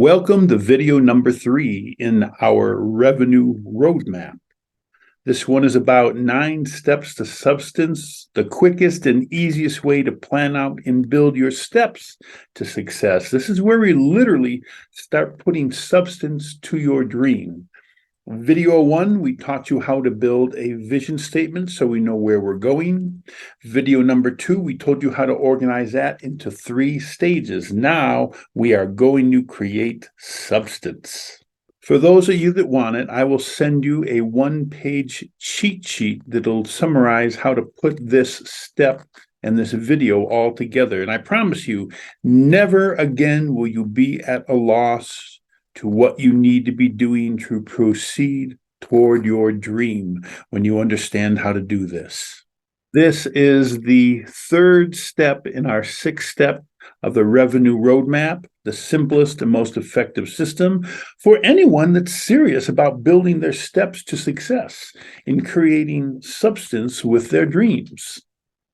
Welcome to video number 3 in our revenue roadmap. This one is about 9 steps to substance, the quickest and easiest way to plan out and build your steps to success. This is where we literally start putting substance to your dream. Video 1, we taught you how to build a vision statement so we know where we're going. Video number 2, we told you how to organize that into 3 stages. Now we are going to create substance. For those of you that want it, I will send you a 1-page cheat sheet that'll summarize how to put this step and this video all together. And I promise you, never again will you be at a loss to what you need to be doing to proceed toward your dream when you understand how to do this. This is the 3rd step in our 6th step of the revenue roadmap, the simplest and most effective system for anyone that's serious about building their steps to success in creating substance with their dreams.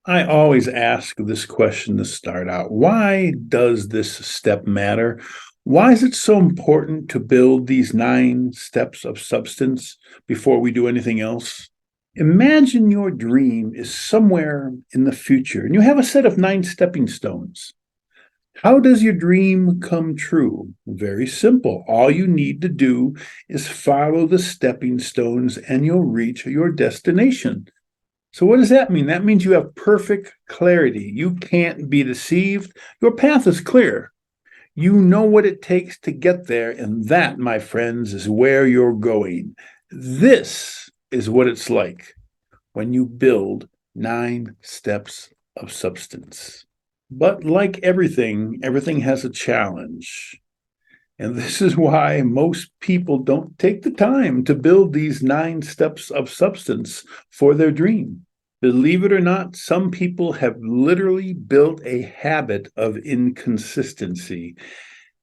I always ask this question to start out. Why does this step matter? Why is it so important to build these 9 steps of substance before we do anything else? Imagine your dream is somewhere in the future and you have a set of 9 stepping stones. How does your dream come true? Very simple. All you need to do is follow the stepping stones and you'll reach your destination. So what does that mean? That means you have perfect clarity. You can't be deceived. Your path is clear. You know what it takes to get there, and that, my friends, is where you're going. This is what it's like when you build 9 steps of substance. But like everything has a challenge. And this is why most people don't take the time to build these 9 steps of substance for their dream. Believe it or not, some people have literally built a habit of inconsistency.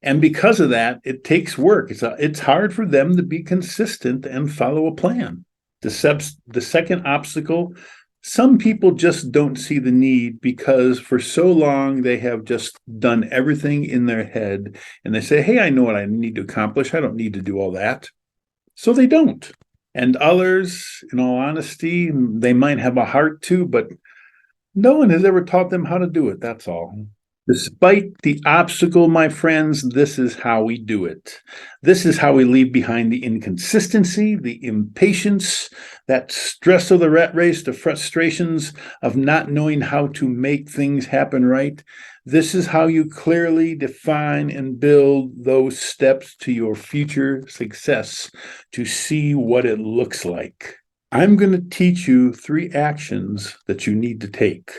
And because of that, it takes work. It's hard for them to be consistent and follow a plan. The second obstacle, some people just don't see the need because for so long they have just done everything in their head. And they say, hey, I know what I need to accomplish. I don't need to do all that. So they don't. And others, in all honesty, they might have a heart to, but no one has ever taught them how to do it. That's all. Despite the obstacle, my friends, this is how we do it. This is how we leave behind the inconsistency, the impatience, that stress of the rat race, the frustrations of not knowing how to make things happen right. This is how you clearly define and build those steps to your future success to see what it looks like. I'm going to teach you 3 actions that you need to take.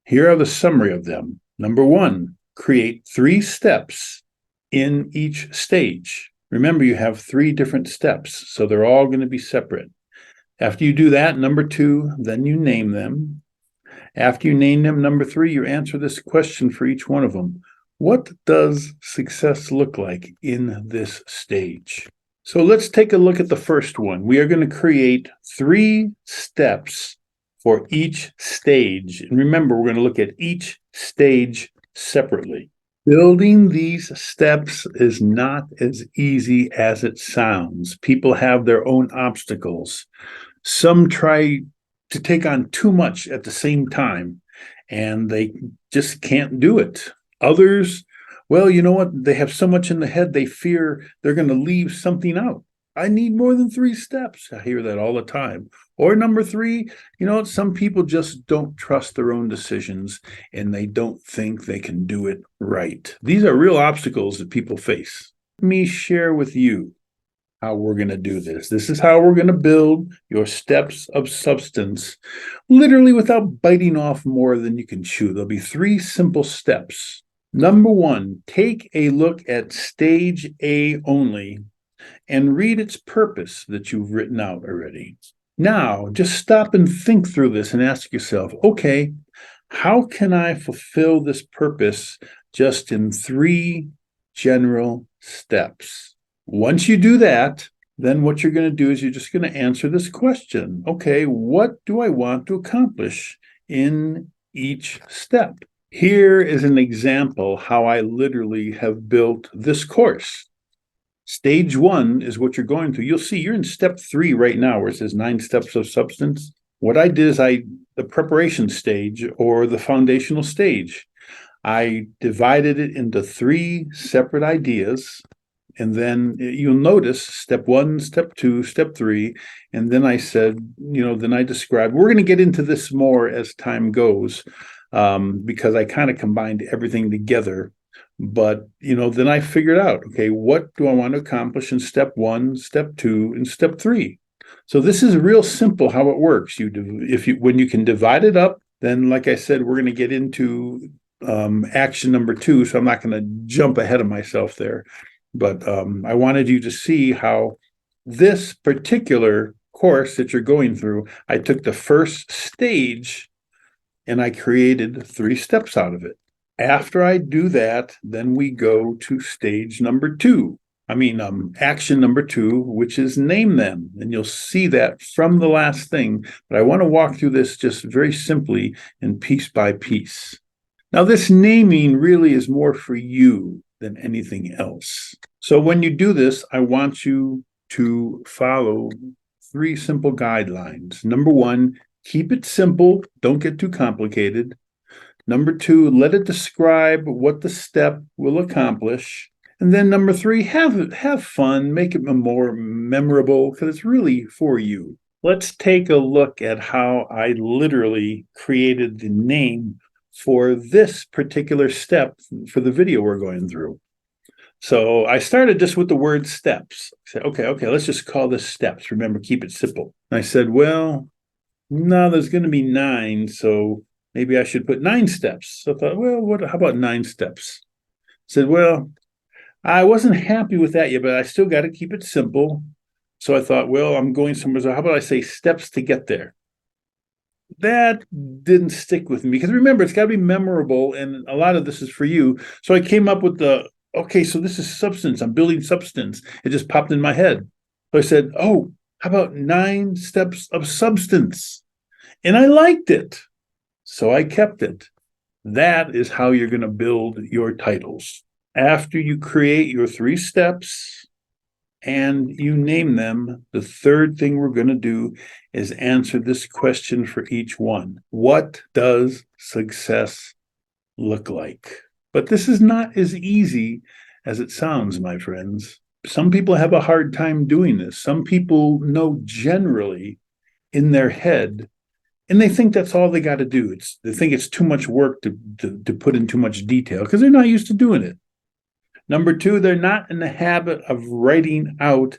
Here are the summary of them. Number 1, create 3 steps in each stage. Remember, you have 3 different steps, so they're all going to be separate. After you do that, number 2, then you name them. After you name them, number 3, you answer this question for each one of them. What does success look like in this stage? So let's take a look at the first one. We are going to create 3 steps for each stage. And remember, we're going to look at each stage separately. Building these steps is not as easy as it sounds. People have their own obstacles. Some try to take on too much at the same time, and they just can't do it. Others, well, you know what? They have so much in the head, they fear they're going to leave something out. I need more than 3 steps. I hear that all the time. Or number 3, you know, some people just don't trust their own decisions and they don't think they can do it right. These are real obstacles that people face. Let me share with you how we're going to do this. This is how we're going to build your steps of substance, literally without biting off more than you can chew. There'll be 3 simple steps. Number 1, take a look at stage A only and read its purpose that you've written out already. Now, just stop and think through this and ask yourself, okay, how can I fulfill this purpose just in 3 general steps? Once you do that, then what you're going to do is you're just going to answer this question. Okay, what do I want to accomplish in each step? Here is an example how I literally have built this course. Stage one is what you're going through. You'll see you're in step 3 right now, where it says 9 steps of substance. What I did is the preparation stage or the foundational stage, I divided it into 3 separate ideas. And then you'll notice step 1, step 2, step 3. And then I said, then I described, we're going to get into this more as time goes, because I kind of combined everything together. But, then I figured out, okay, what do I want to accomplish in step 1, step 2, and step 3? So this is real simple how it works. When you can divide it up, then like I said, we're going to get into action number 2. So I'm not going to jump ahead of myself there. But I wanted you to see how this particular course that you're going through, I took the first stage and I created 3 steps out of it. After I do that, then we go to stage number 2. Action number 2, which is name them. And you'll see that from the last thing. But I want to walk through this just very simply and piece by piece. Now, this naming really is more for you than anything else. So when you do this, I want you to follow 3 simple guidelines. Number 1, keep it simple. Don't get too complicated. Number 2, let it describe what the step will accomplish. And then number 3, have fun, make it more memorable, because it's really for you. Let's take a look at how I literally created the name for this particular step for the video we're going through. So I started just with the word steps. I said, okay, let's just call this steps. Remember, keep it simple. And I said, well, no, there's going to be 9, so maybe I should put 9 steps. So I thought, well, how about 9 steps? I said, well, I wasn't happy with that yet, but I still got to keep it simple. So I thought, well, I'm going somewhere. So how about I say steps to get there? That didn't stick with me, because remember, it's got to be memorable, and a lot of this is for you. So I came up with so this is substance. I'm building substance. It just popped in my head. So I said, how about 9 steps of substance? And I liked it. So I kept it. That is how you're going to build your titles. After you create your 3 steps and you name them, the third thing we're going to do is answer this question for each one. What does success look like? But this is not as easy as it sounds, my friends. Some people have a hard time doing this. Some people know generally in their head, and they think that's all they got to do. They think it's too much work to put in too much detail, because they're not used to doing it. Number 2, they're not in the habit of writing out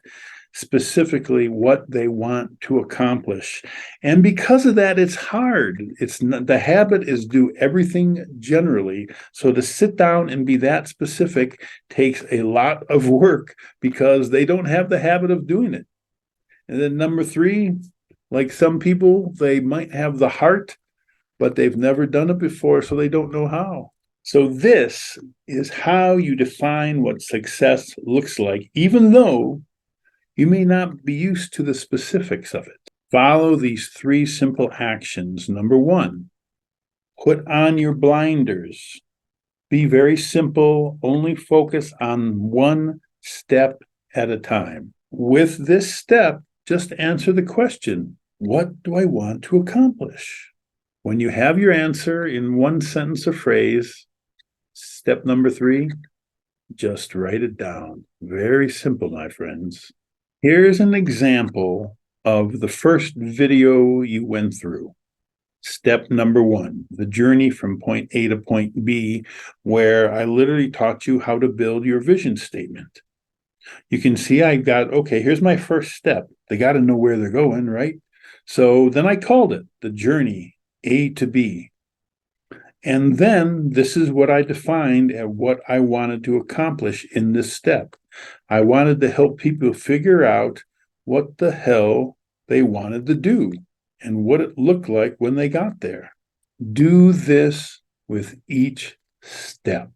specifically what they want to accomplish. And because of that, it's hard. It's not, the habit is do everything generally. So to sit down and be that specific takes a lot of work, because they don't have the habit of doing it. And then number 3, like some people, they might have the heart, but they've never done it before, so they don't know how. So this is how you define what success looks like, even though you may not be used to the specifics of it. Follow these 3 simple actions. Number 1, put on your blinders. Be very simple. Only focus on 1 step at a time. With this step, just answer the question, what do I want to accomplish? When you have your answer in 1 sentence or phrase, step number 3, just write it down. Very simple, my friends. Here's an example of the first video you went through. Step number 1, the journey from point A to point B, where I literally taught you how to build your vision statement. You can see I got, here's my first step. They got to know where they're going, right? So then I called it the journey A to B. And then this is what I defined as what I wanted to accomplish in this step. I wanted to help people figure out what the hell they wanted to do and what it looked like when they got there. Do this with each step.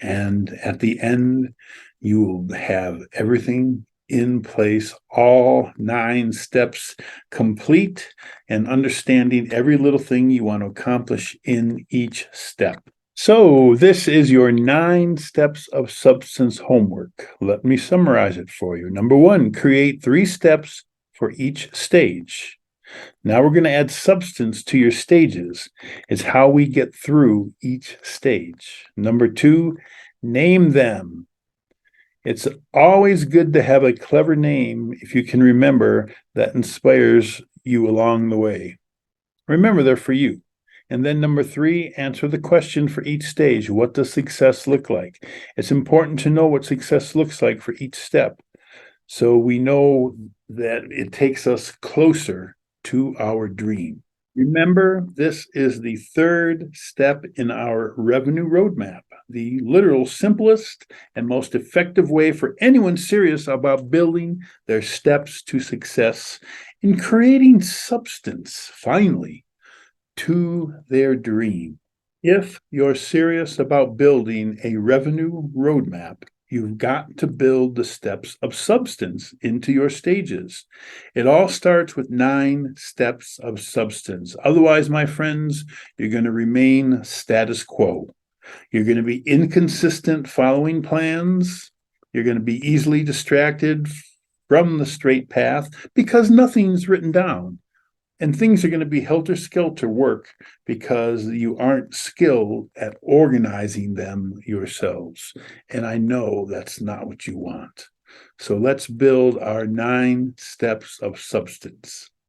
And at the end, you will have everything in place, all 9 steps complete, and understanding every little thing you want to accomplish in each step. So, this is your 9 steps of substance homework. Let me summarize it for you. Number 1, create 3 steps for each stage. Now we're going to add substance to your stages. It's how we get through each stage. Number 2, name them. It's always good to have a clever name if you can remember that inspires you along the way. Remember, they're for you. And then number 3, answer the question for each stage. What does success look like? It's important to know what success looks like for each step, so we know that it takes us closer to our dream. Remember, this is the 3rd step in our revenue roadmap, the literal simplest and most effective way for anyone serious about building their steps to success in creating substance, finally, to their dream. If you're serious about building a revenue roadmap, you've got to build the steps of substance into your stages. It all starts with 9 steps of substance. Otherwise, my friends, you're going to remain status quo. You're going to be inconsistent following plans. You're going to be easily distracted from the straight path because nothing's written down. And things are going to be helter-skelter work because you aren't skilled at organizing them yourselves. And I know that's not what you want. So let's build our 9 steps of substance.